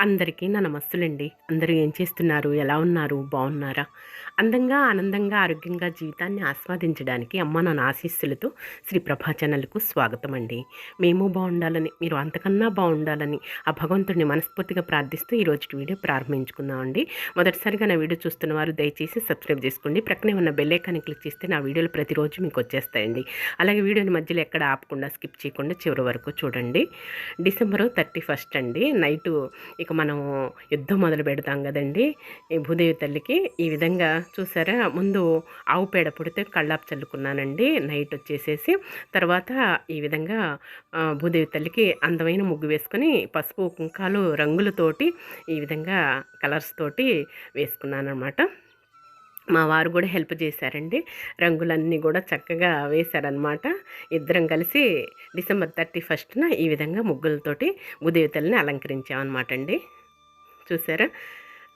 అందరికీ నా నమస్సులండి. అందరూ ఏం చేస్తున్నారు? ఎలా ఉన్నారు? బాగున్నారా? అందంగా, ఆనందంగా, ఆరోగ్యంగా జీవితాన్ని ఆస్వాదించడానికి అమ్మ నాన్న ఆశీస్సులతో శ్రీ ప్రభా ఛానల్‌కు స్వాగతం అండి. మేము బాగుండాలని, మీరు అంతకన్నా బాగుండాలని ఆ భగవంతుడిని మనస్ఫూర్తిగా ప్రార్థిస్తూ ఈరోజుటి వీడియో ప్రారంభించుకుందామండి. మొదటిసారిగా నా వీడియో చూస్తున్న వారు దయచేసి సబ్స్క్రైబ్ చేసుకోండి. ప్రక్కనే ఉన్న బెల్ ఐకాన్ని క్లిక్ చేస్తే నా వీడియోలు ప్రతిరోజు మీకు వచ్చేస్తాయండి. అలాగే వీడియోని మధ్యలో ఎక్కడ ఆపకుండా స్కిప్ చేయకుండా చివరి వరకు చూడండి. డిసెంబర్ 31 అండి నైటు ఇక మనం యుద్ధం మొదలు పెడతాం కదండి ఈ భూదేవి తల్లికి. ఈ విధంగా చూసారా, ముందు ఆవు పేడ పుడితే కళ్ళాపు చల్లుకున్నానండి నైట్ వచ్చేసేసి. తర్వాత ఈ విధంగా భూదేవి తల్లికి అందమైన ముగ్గు వేసుకొని పసుపు కుంకాలు రంగులతోటి ఈ విధంగా కలర్స్ తోటి వేసుకున్నాను అనమాట. మా వారు కూడా హెల్ప్ చేశారండి. రంగులన్నీ కూడా చక్కగా వేశారనమాట. ఇద్దరం కలిసి డిసెంబర్ 31న ఈ విధంగా ముగ్గులతోటి భూదేవతల్ని అలంకరించామన్నమాట అండి. చూసారా,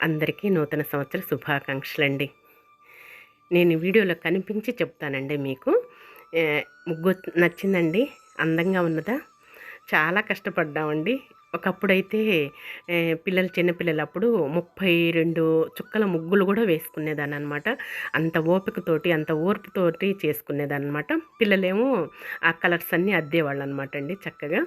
అందరికీ నూతన సంవత్సర శుభాకాంక్షలండి. నేను వీడియోలో కనిపించి చెప్తానండి మీకు. ముగ్గు నచ్చిందండి? అందంగా ఉన్నదా? చాలా కష్టపడ్డామండి. ఒకప్పుడైతే పిల్లలు చిన్నపిల్లలప్పుడు 32 చుక్కల ముగ్గులు కూడా వేసుకునేదాన్ని అనమాట. అంత ఓపికతోటి అంత ఓర్పుతోటి చేసుకునేదాన్ని అనమాట. పిల్లలేమో ఆ కలర్స్ అన్నీ అద్దేవాళ్ళు అనమాట అండి చక్కగా.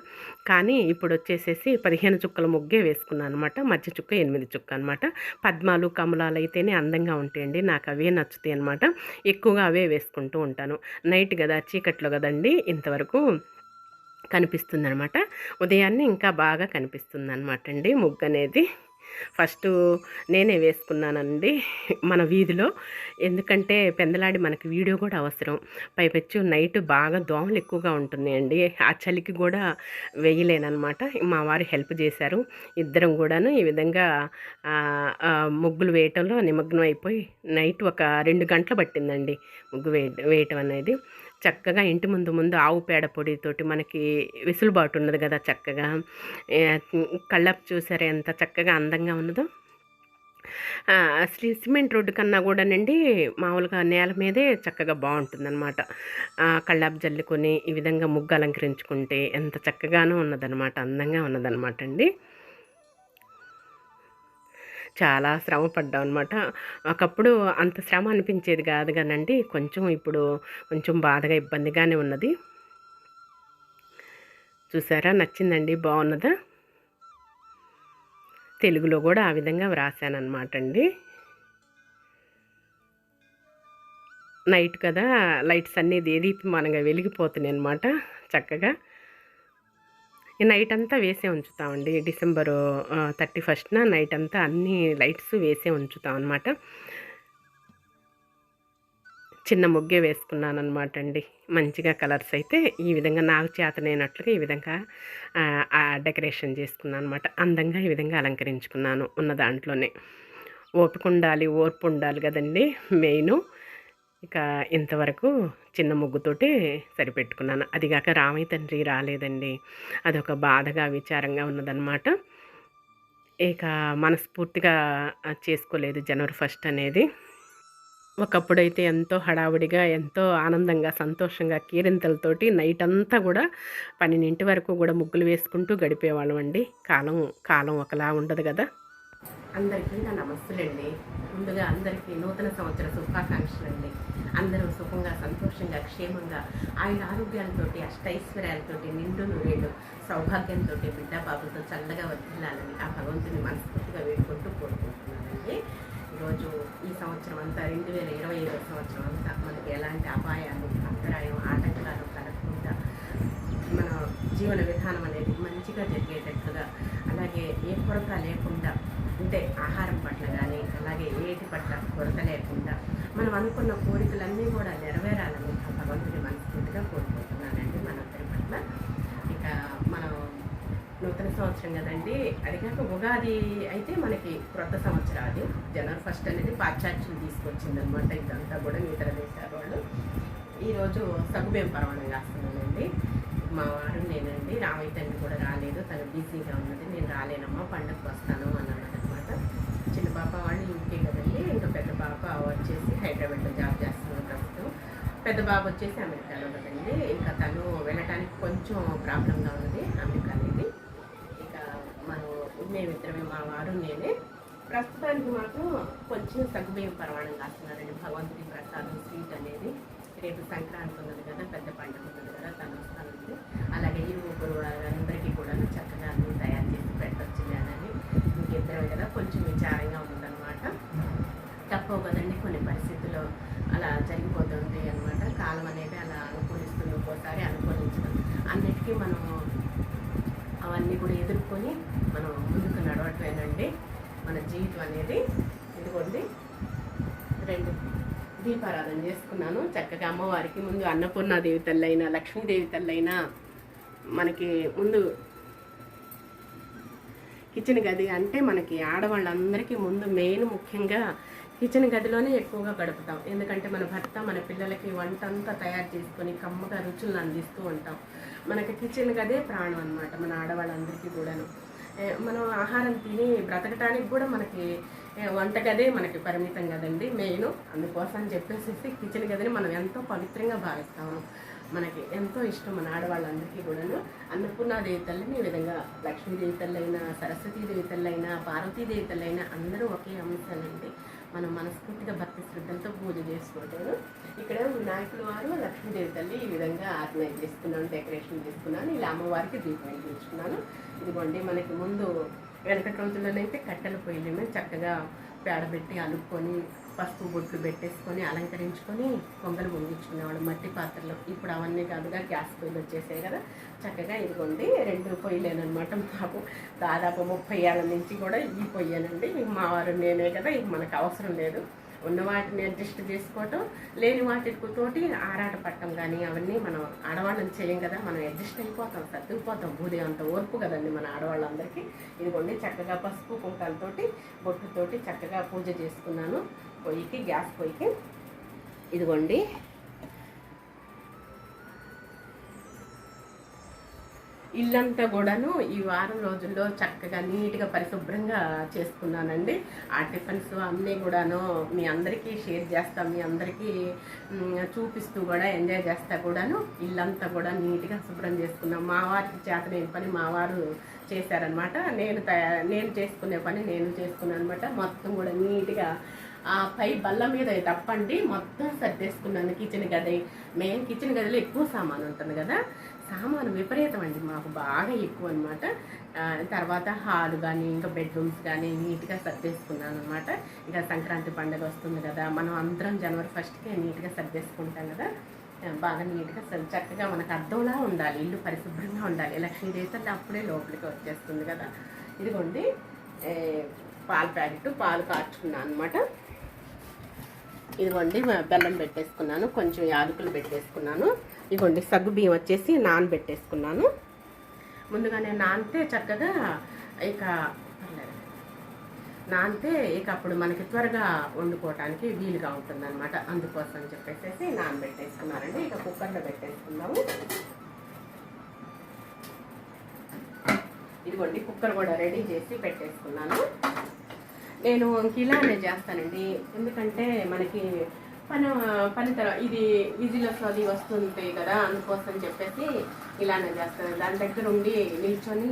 కానీ ఇప్పుడు వచ్చేసేసి 15 చుక్కల ముగ్గే వేసుకున్నాను అనమాట. మధ్య చుక్క 8 చుక్క అనమాట. పద్మాలు కమలాలు అయితేనే అందంగా ఉంటాయండి. నాకు అవే నచ్చుతాయి అనమాట. ఎక్కువగా అవే వేసుకుంటూ ఉంటాను. నైట్ కదా, చీకట్లో కదండి ఇంతవరకు కనిపిస్తుందనమాట. ఉదయాన్నే ఇంకా బాగా కనిపిస్తుందనమాట అండి ముగ్గు అనేది. ఫస్టు నేనే వేసుకున్నానండి మన వీధిలో. ఎందుకంటే పెందలాడి మనకి వీడియో కూడా అవసరం. పైపెచ్చు నైట్ బాగా దోమలు ఎక్కువగా ఉంటున్నాయండి. ఆ చలికి కూడా వేయలేనమాట. మా వారు హెల్ప్ చేశారు. ఇద్దరం కూడాను ఈ విధంగా ముగ్గులు వేయటంలో నిమగ్నం అయిపోయి నైట్ ఒక 2 గంటలు పట్టిందండి ముగ్గు వేయటం అనేది. చక్కగా ఇంటి ముందు ఆవు పేడ పొడితోటి మనకి వెసులుబాటు ఉన్నది కదా, చక్కగా కళ్ళకు చూసారా ఎంత చక్కగా అందంగా ఉన్నదో. అసలు సిమెంట్ రోడ్డు కన్నా కూడానండి మామూలుగా నేల మీదే చక్కగా బాగుంటుందన్నమాట. కళ్ళాపు జల్లుకొని ఈ విధంగా ముగ్గు అలంకరించుకుంటే ఎంత చక్కగానో ఉన్నదనమాట, అందంగా ఉన్నదనమాట అండి. చాలా శ్రమ పడ్డాం అనమాట. ఒకప్పుడు అంత శ్రమ అనిపించేది కాదు కానండి, ఇప్పుడు కొంచెం బాధగా ఇబ్బందిగానే ఉన్నది. చూసారా, నచ్చిందండి? బాగున్నదా? తెలుగులో కూడా ఆ విధంగా వ్రాసానమాట అండి. నైట్ కదా, లైట్స్ అన్నీ దేదీప్యమానంగా వెలిగిపోతున్నాయి అనమాట చక్కగా. నైట్ అంతా వేసే ఉంచుతామండి. డిసెంబరు 31న నైట్ అంతా అన్ని లైట్స్ వేసే ఉంచుతాం అనమాట. చిన్న ముగ్గే వేసుకున్నాను అనమాట అండి. మంచిగా కలర్స్ అయితే ఈ విధంగా నాకు చేతనైనట్లుగా ఈ విధంగా డెకరేషన్ చేసుకున్నాను అనమాట. అందంగా ఈ విధంగా అలంకరించుకున్నాను ఉన్న దాంట్లోనే. ఓపిక ఉండాలి, ఓర్పు ఉండాలి కదండి మెయిను. ఇక ఇంతవరకు చిన్న ముగ్గుతోటి సరిపెట్టుకున్నాను. అదిగాక రామయ్య తండ్రి రాలేదండి. అదొక బాధగా విచారంగా ఉన్నదన్నమాట. ఇక మనస్ఫూర్తిగా చేసుకోలేదు జనవరి 1 అనేది. ఒకప్పుడైతే ఎంతో హడావుడిగా, ఎంతో ఆనందంగా, సంతోషంగా కేరింతలతోటి నైట్ అంతా కూడా 12 వరకు కూడా ముగ్గులు వేసుకుంటూ గడిపేవాళ్ళం అండి. కాలం ఒకలా ఉండదు కదా. అందరికీ నా నమస్సులండి. ముందుగా అందరికీ నూతన సంవత్సర శుభాకాంక్షలండి. అందరూ సుఖంగా, సంతోషంగా, క్షేమంగా, ఆయన ఆరోగ్యాలతోటి, అష్టైశ్వర్యాలతోటి, నిండు నూరేళ్ళు సౌభాగ్యంతో, బిడ్డ బాబులతో చల్లగా వర్ధిల్లాలని ఆ భగవంతుని మనస్ఫూర్తిగా వేడుకుంటూ కోరుకుంటున్నానండి. ఈరోజు ఈ సంవత్సరం అంతా 2025 సంవత్సరం అంతా మనకి ఎలాంటి అపాయాలు, అంతరాయం, ఆటంకాలు కలగకుండా మన జీవన విధానం అనేది మంచిగా జరిగేటట్లుగా, అలాగే ఏ కొరత లేకుండా, అంటే ఆహారం పట్ల కానీ అలాగే ఏటి పట్ల కొరత లేకుండా మనం అనుకున్న కోరికలన్నీ కూడా నెరవేరాలని ఆ భగవంతుని మనస్ఫూర్తిగా కోరుకుంటున్నానండి మనందరి పట్ల. ఇక మనం నూతన సంవత్సరం కదండి, అదిగాక ఉగాది అయితే మనకి క్రొత్త సంవత్సరం. అది జనవరి 1 అనేది పాశ్చాత్యులు తీసుకొచ్చిందనమాట. ఇదంతా కూడా ఇతర దేశాల వాళ్ళు. ఈరోజు సగ్గుబియ్యం పరమాణం కాస్తున్నానండి. మా వారు నేనండి. రామయ్య తండ్రి కూడా రాలేదు, తను బిజీగా ఉన్నది. నేను రాలేనమ్మా, పండుగకు వస్తాను అన్నాను అనమాట. చిన్న పాప వాళ్ళు యూకే కదండి. ఇంకా పెద్ద పాప వచ్చేసి హైదరాబాద్లో జాబ్ చేస్తున్నాను ప్రస్తుతం. పెద్ద బాబు వచ్చేసి అమెరికాలో కదండి. ఇంకా తను వెళ్ళటానికి కొంచెం ప్రాబ్లంగా ఉన్నది అమెరికా అనేది. ఇక మనం మేమిద్దరమే, మా వారు నేనే. ప్రస్తుతానికి మాత్రం కొంచెం సగ్గుబియ్యం పరమాణం కాస్తున్నారండి. భగవంతుడి ప్రసాదం స్వీట్ అనేది. రేపు సంక్రాంతి ఉన్నది కదా, పెద్ద పండుగ ఉన్నది కదా, తను వస్తానండి. అలాగే ఈ ముగ్గురు అందరికీ కూడా చక్కగా అన్నీ తయారు చేసి పెట్టొచ్చులేనని. ఇంకిద్దరం కదా, కొంచెం విచారంగా ఉందన్నమాట. తప్పవు కదండి, కొన్ని పరిస్థితుల్లో అలా జరిగిపోతుంది అనమాట. కాలం అనేది అలా అనుకూలిస్తుంది, ఒక్కోసారి అనుకూలించడం. అన్నిటికీ మనం అవన్నీ కూడా ఎదుర్కొని మనం ముందుకు నడవటమేనండి మన జీవితం అనేది. ఇదిగోండి 2 దీపారాధన చేసుకున్నాను చక్కగా అమ్మవారికి. ముందు అన్నపూర్ణాదేవి తల్లైనా, లక్ష్మీదేవి తల్లైనా మనకి ముందు కిచెన్ గది అంటే మనకి ఆడవాళ్ళందరికీ ముందు మెయిన్ ముఖ్యంగా కిచెన్ గదిలోనే ఎక్కువగా గడుపుతాం. ఎందుకంటే మన భర్త మన పిల్లలకి వంట అంతా తయారు చేసుకొని కమ్మగా రుచులను అందిస్తూ ఉంటాం. మనకి కిచెన్ గదే ప్రాణం అనమాట మన ఆడవాళ్ళందరికీ కూడాను. మనం ఆహారం తిని బ్రతకటానికి కూడా మనకి వంటగదే మనకి పరిమితం కదండి మెయిన్. అందుకోసం చెప్పేసి కిచెన్ గదిని మనం ఎంతో పవిత్రంగా భావిస్తాము. మనకి ఎంతో ఇష్టం మన ఆడవాళ్ళందరికీ కూడాను. అన్నపూర్ణాదేవి తల్లిని ఈ విధంగా లక్ష్మీదేవి తల్లైనా, సరస్వతీదేవి తల్లైనా, పార్వతీదేవి తల్లైనా అందరూ ఒకే అంశాలండి. మనం మనస్ఫూర్తిగా భక్తి శ్రద్ధలతో పూజ చేసుకుంటాను. ఇక్కడ వినాయకుల వారు, లక్ష్మీదేవి తల్లి ఈ విధంగా ఆర్గనైజ్ చేసుకున్నాను, డెకరేషన్ చేసుకున్నాను. ఇలా అమ్మవారికి దీపం వెలిగించుకున్నాను. ఇదిగోండి మనకి ముందు వెనకటి రోజుల్లోనైతే కట్టెల పొయ్యిలు చక్కగా పేడబెట్టి అలుక్కొని పసుపు బొట్లు పెట్టేసుకొని అలంకరించుకొని పొంగలు పొంగించుకునేవాళ్ళు మట్టి పాత్రలో. ఇప్పుడు అవన్నీ కాదుగా గ్యాస్ పొయ్యిలు వచ్చేసాయి కదా. చక్కగా ఇదిగోండి 2 పొయ్యిలేనమాట. మాకు దాదాపు 30 ఏళ్ళ నుంచి కూడా ఈ పొయ్యేనండి. మా వారు నేనే కదా, ఇక మనకు అవసరం లేదు. ఉన్న వాటిని అడ్జస్ట్ చేసుకోవటం, లేని వాటితోటి ఆరాట పట్టడం కానీ అవన్నీ మనం ఆడవాళ్ళని చేయం కదా. మనం అడ్జస్ట్ అయిపోతాం, సర్దుకుపోతాం. బూది అంత ఓర్పు కదండి మన ఆడవాళ్ళందరికీ. ఇదిగోండి చక్కగా పసుపు కుంకాలతోటి బొట్టుతోటి చక్కగా పూజ చేసుకున్నాను పొయ్యికి, గ్యాస్ పొయ్యికి. ఇదిగోండి ఇల్లంతా కూడాను ఈ వారం రోజుల్లో చక్కగా నీట్గా పరిశుభ్రంగా చేసుకున్నానండి. ఆ టిఫిన్స్ అన్నీ కూడాను మీ అందరికీ షేర్ చేస్తాం, మీ అందరికీ చూపిస్తూ కూడా ఎంజాయ్ చేస్తా కూడాను. ఇల్లంతా కూడా నీట్గా శుభ్రం చేసుకున్నాం. మా వారికి చేతలేని పని మా వారు చేశారనమాట. నేను చేసుకునే పని నేను చేసుకున్నాను అనమాట. మొత్తం కూడా నీట్గా ఆ పై బల్ల మీద తప్పండి మొత్తం సర్దేసుకున్నాను. కిచెన్ గది, మెయిన్ కిచెన్ గదిలో ఎక్కువ సామాను ఉంటుంది కదా, సామాను విపరీతం అండి మాకు, బాగా ఎక్కువ అనమాట. తర్వాత హాల్ కానీ ఇంకా బెడ్రూమ్స్ కానీ నీట్గా సర్దేసుకున్నాను అనమాట. ఇంకా సంక్రాంతి పండుగ వస్తుంది కదా, మనం అందరం జనవరి 1కే నీట్గా సర్దేసుకుంటాం కదా. బాగా నీట్గా చక్కగా మనకు అర్థంలా ఉండాలి, ఇల్లు పరిశుభ్రంగా ఉండాలి. లక్ష్మీదేవి తల్లి అప్పుడే లోపలికి వచ్చేస్తుంది కదా. ఇదిగోండి పాల ప్యాకెట్, పాలు కాచుకున్నాను అనమాట. ఇదిగోండి బెల్లం పెట్టేసుకున్నాను, కొంచెం యాలకులు పెట్టేసుకున్నాను. ఇదిగోండి సగ్గు బియ్యం వచ్చేసి నానబెట్టేసుకున్నాను. ముందుగానే నానితే చక్కగా ఇక అప్పుడు మనకి త్వరగా వండుకోవటానికి వీలుగా ఉంటుంది అనమాట. అందుకోసం చెప్పేసి నానబెట్టేసుకున్నానండి. ఇక కుక్కర్లో పెట్టేసుకున్నాము. ఇదిగోండి కుక్కర్ కూడా రెడీ చేసి పెట్టేసుకున్నాను. నేను ఇలానే చేస్తానండి, ఎందుకంటే మనకి పని ఇది విజిల్స్ అది వస్తుంటాయి కదా, అందుకోసం చెప్పేసి ఇలానే చేస్తాను. దాని దగ్గర ఉండి నిల్చొని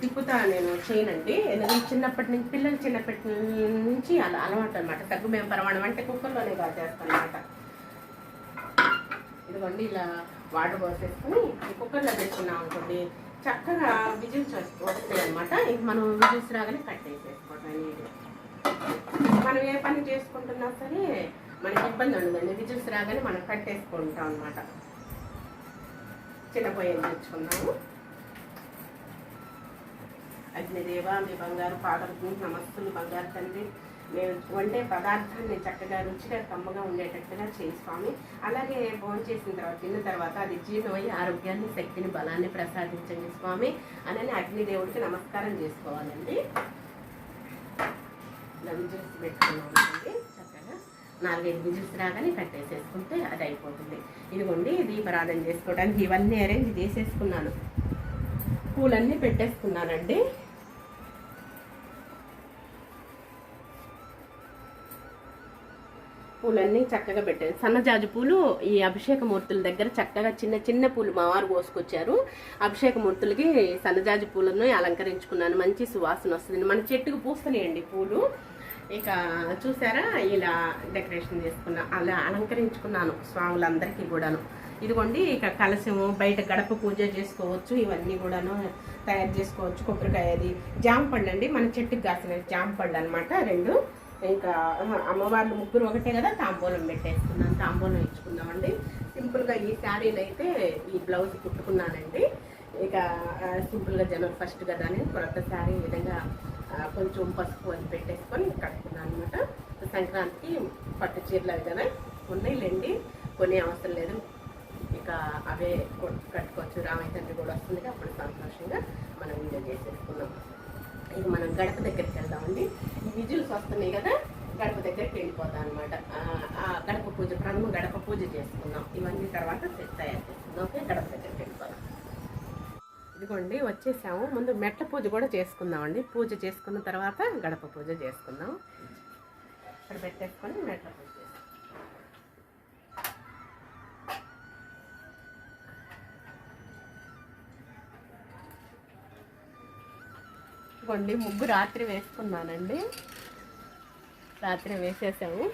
తిప్పుతా నేను చేయనండి. ఎందుకంటే చిన్నప్పటి నుంచి పిల్లలు చిన్నప్పటి నుంచి అలా అలవాటు అనమాట. సగ్గుబియ్యం పరమాణం అంటే కుక్కర్లోనే బాగా చేస్తాను అనమాట. ఇదిగోండి ఇలా వాటర్ పోసేసుకుని కుక్కర్లో పెట్టుకున్నాం అనుకోండి, చక్కగా విజిల్స్ వస్తాయి అనమాట. ఇంక మనం విజిల్స్ రాగానే కట్టేసేసుకోవటం నీట్గా. మనం ఏ పని చేసుకుంటున్నా సరే మనకి ఇబ్బంది ఉండదండి. విజిల్స్ రాగానే మనం కట్టేసుకుంటాం అనమాట. చిన్న పొయ్యి తెచ్చుకున్నాము. అగ్నిదేవ మీ బంగారు పాదకు నమస్తులు బంగారు తండ్రి. మేము వండే పదార్థాన్ని చక్కగా రుచిగా కమ్మగా ఉండేటట్టుగా చేయి స్వామి. అలాగే భోజనం చేసిన తర్వాత తిన్న తర్వాత అది జీర్ణమయ్యి ఆరోగ్యాన్ని, శక్తిని, బలాన్ని ప్రసాదించండి స్వామి అని అగ్నిదేవుడికి నమస్కారం చేసుకోవాలండి. ఇలా విజిల్స్ పెట్టుకున్నామండి. చక్కగా 4-5 విజిల్స్ రాగానే కట్టేసేసుకుంటే అది అయిపోతుంది. ఇదిగోండి దీపారాధన చేసుకోవడానికి ఇవన్నీ అరేంజ్ చేసేసుకున్నాను. పూలన్నీ పెట్టేసుకున్నానండి. పూలన్నీ చక్కగా పెట్టారు. సన్నజాజి పూలు ఈ అభిషేక మూర్తుల దగ్గర చక్కగా చిన్న చిన్న పూలు మా వారు కోసుకొచ్చారు. అభిషేక మూర్తులకి సన్నజాజి పూలను అలంకరించుకున్నాను. మంచి సువాసన వస్తుంది. మన చెట్టుకు పూస్తున్నాయండి పూలు. ఇక చూసారా, ఇలా డెకరేషన్ చేసుకున్నా, అలా అలంకరించుకున్నాను స్వాములందరికీ కూడాను. ఇదిగోండి, ఇక కలశము, బయట గడప పూజ చేసుకోవచ్చు. ఇవన్నీ కూడాను తయారు చేసుకోవచ్చు. కొబ్బరికాయ, అది జామ పళ్ళు అండి, మన చెట్టుకు కాసిన జామ పళ్ళు అనమాట 2. ఇంకా అమ్మవార్లు ముగ్గురు ఒకటే కదా, తాంబూలం పెట్టేసుకున్నాను. తాంబూలం ఇచ్చుకుందామండి. సింపుల్గా ఈ శారీని అయితే ఈ బ్లౌజ్ కుట్టుకున్నానండి. ఇక సింపుల్గా జనవరి 1 కదా అని కొత్త శారీ ఈ విధంగా కొంచెం పసుపు అది పెట్టేసుకొని కట్టుకున్నాను అనమాట. సంక్రాంతికి పట్టు చీరలు అవి కదా ఉన్నాయిలేండి, కొనే అవసరం లేదు. ఇక అవే కట్టుకోవచ్చు. రామయ్య తండ్రి కూడా వస్తుంది, అప్పుడు సంతోషంగా మనం వీడియో చేసేసుకున్నాం. ఇక మనం గడప దగ్గరికి వెళ్దామండి. ఈ విజుల్స్ వస్తున్నాయి కదా, గడప దగ్గరికి వెళ్ళిపోతాం అనమాట. గడప పూజ, ప్రథమ గడప పూజ చేసుకుందాం. ఇవన్నీ తర్వాత సెట్ తయారు చేసుకుందాం. ఓకే, గడప దగ్గరికి వెళ్ళిపోదాం. ఇదిగోండి, వచ్చేసాము. ముందు మెట్ల పూజ కూడా చేసుకుందామండి. పూజ చేసుకున్న తర్వాత గడప పూజ చేసుకుందాం. ఇక్కడ పెట్టేసుకొని మెట్ల పూజ చేసుకుందాం. ఇదిగోండి, ముగ్గు రాత్రి వేసుకున్నానండి. రాత్రి వేసేసాము.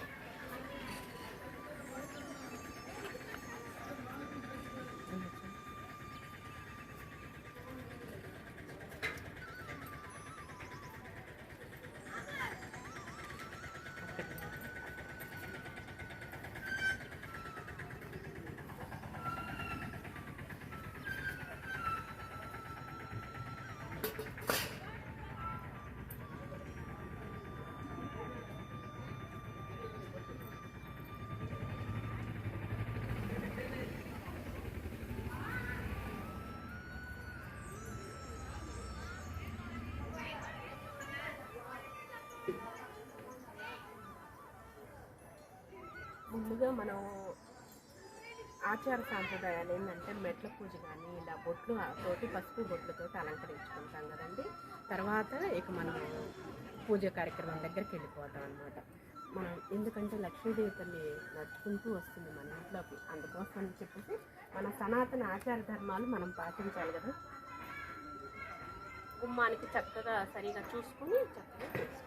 ముందుగా మనం ఆచార సాంప్రదాయాలు ఏంటంటే మెట్ల పూజ కానీ ఇలా బొట్లు తోటి, పసుపు బొట్లతో అలంకరించుకుంటాం కదండి. తర్వాత ఇక మనం పూజ కార్యక్రమం దగ్గరికి వెళ్ళిపోతాం అనమాట. మనం ఎందుకంటే లక్ష్మీదేవి తల్లి నడుచుకుంటూ వస్తుంది మన ఇంట్లోకి. అందుకోసం అని చెప్పేసి మన సనాతన ఆచార ధర్మాలు మనం పాటించాలి కదా. గుమ్మానికి చక్కగా సరిగా చూసుకుని చక్కగా చేసుకోవాలి.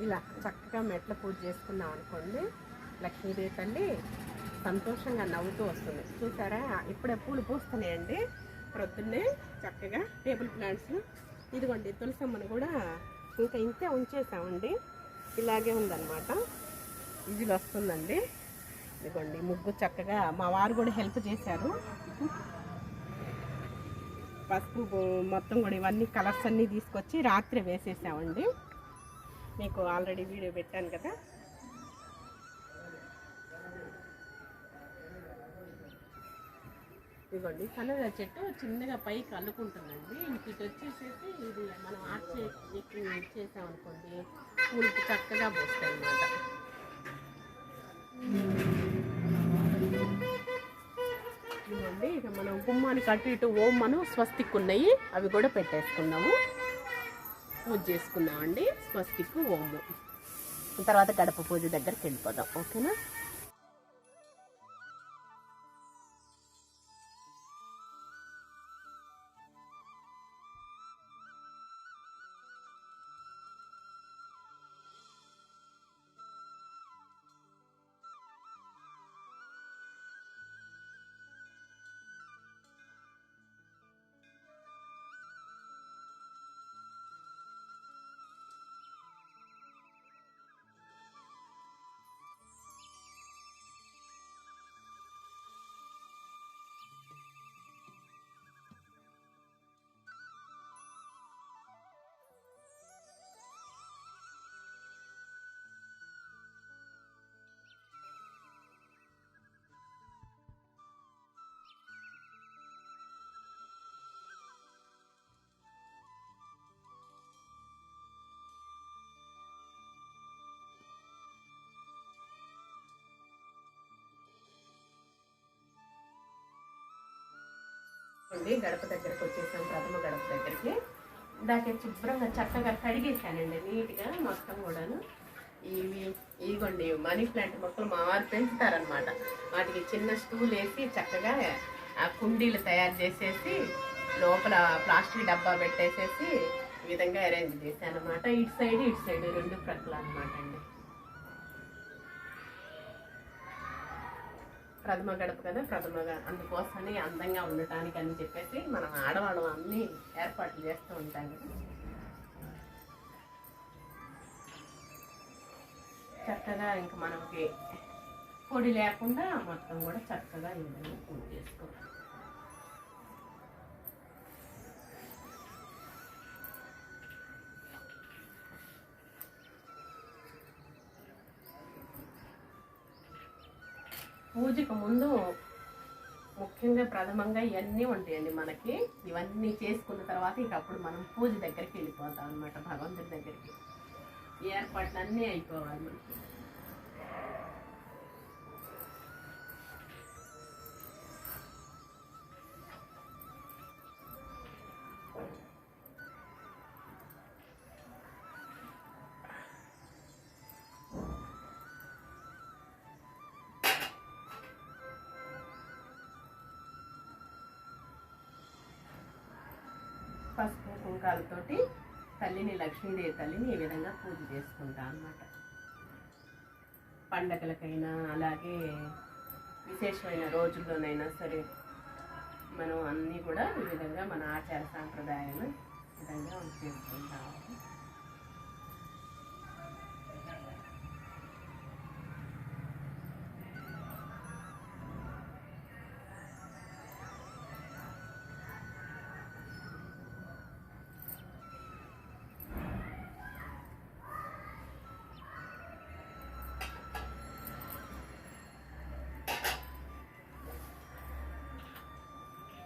ఇలా చక్కగా మెట్ల పూజ చేసుకున్నాం అనుకోండి, లక్ష్మీదేవి తల్లి సంతోషంగా నవ్వుతూ వస్తుంది. చూసారా, ఇప్పుడే పూలు పూస్తున్నాయండి. ప్రొద్దున్నే చక్కగా టేబుల్ ప్లాంట్స్. ఇదిగోండి, తులసమ్మను కూడా ఇంకా ఇంతే ఉంచేసామండి. ఇలాగే ఉందన్నమాట. విజిల్ వస్తుందండి. ఇదిగోండి ముగ్గు చక్కగా మా వారు కూడా హెల్ప్ చేశారు. పసుపు మొత్తం కూడా ఇవన్నీ కలర్స్ అన్నీ తీసుకొచ్చి రాత్రి వేసేసామండి. మీకు ఆల్రెడీ వీడియో పెట్టాను కదా. ఇదిగోండి సన్నజా చెట్టు చిన్నగా పైకి అల్లుకుంటుందండి. ఇంక ఇటు వచ్చేసేసి ఇది మనం చేసామనుకోండి పూలకు చక్కగా పోస్తాయి అన్నమాట. ఇదిగోండి ఇక మనం గుమ్మానికి అటు ఇటు ఓమ్మను స్వస్తిక్ ఉన్నాయి, అవి కూడా పెట్టేసుకున్నాము. పూజ చేసుకుందామండి. స్వస్తిక్ ఓము తర్వాత గడప పూజ దగ్గరికి వెళ్ళిపోదాం. ఓకేనా. గడప దగ్గరకు వచ్చేసాం. ప్రథమ గడప దగ్గరికి దాకా శుభ్రంగా చక్కగా కడిగేసానండి నీట్గా మొత్తం కూడాను. ఇదిగోండి మనీ ప్లాంట్ మొక్కలు మా వారు పెంచుతారనమాట. వాటికి చిన్న స్టూల్ వేసి చక్కగా ఆ కుండీలు తయారు చేసేసి లోపల ప్లాస్టిక్ డబ్బా పెట్టేసేసి ఈ విధంగా అరేంజ్ చేశాను అనమాట. ఇటు సైడ్ రెండు ప్రక్కల అనమాట అండి. ప్రథమ గడప కదా, ప్రథమగా అందుకోసమని అందంగా ఉండటానికి అని చెప్పేసి మనం ఆడవాళ్ళం అన్నీ ఏర్పాట్లు చేస్తూ ఉంటాం కదా. చక్కగా ఇంకా మనకి పొడి లేకుండా మొత్తం కూడా చక్కగా ఈ విధంగా పూజ చేసుకోవాలి. పూజకు ముందు ముఖ్యంగా ప్రథమంగా ఇవన్నీ ఉంటాయండి మనకి. ఇవన్నీ చేసుకున్న తర్వాత ఇక అప్పుడు మనం పూజ దగ్గరికి వెళ్ళిపోతాం అనమాట. భగవంతుడి దగ్గరికి ఈ ఏర్పాట్లు అన్నీ అయిపోవాలి మనకి. పసుపు కుంకాలతోటి తల్లిని, లక్ష్మీదేవి తల్లిని ఈ విధంగా పూజ చేసుకుంటాం అన్నమాట. పండగలకైనా అలాగే విశేషమైన రోజుల్లోనైనా సరే మనం అన్నీ కూడా ఈ విధంగా మన ఆచార సాంప్రదాయాలు విధంగా చేసుకుంటాము.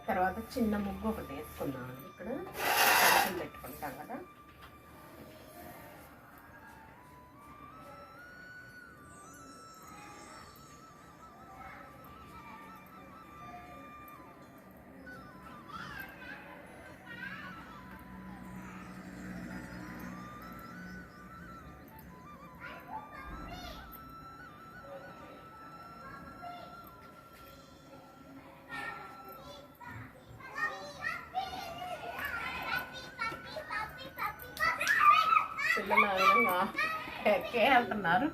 తర్వాత చిన్న ముగ్గు ఒకటి వేసుకున్నాను. ఇక్కడ పెట్టుకుంటాం కదా. పిల్లలు ఆ విధంగా ఎక్కే వెళ్తున్నారు.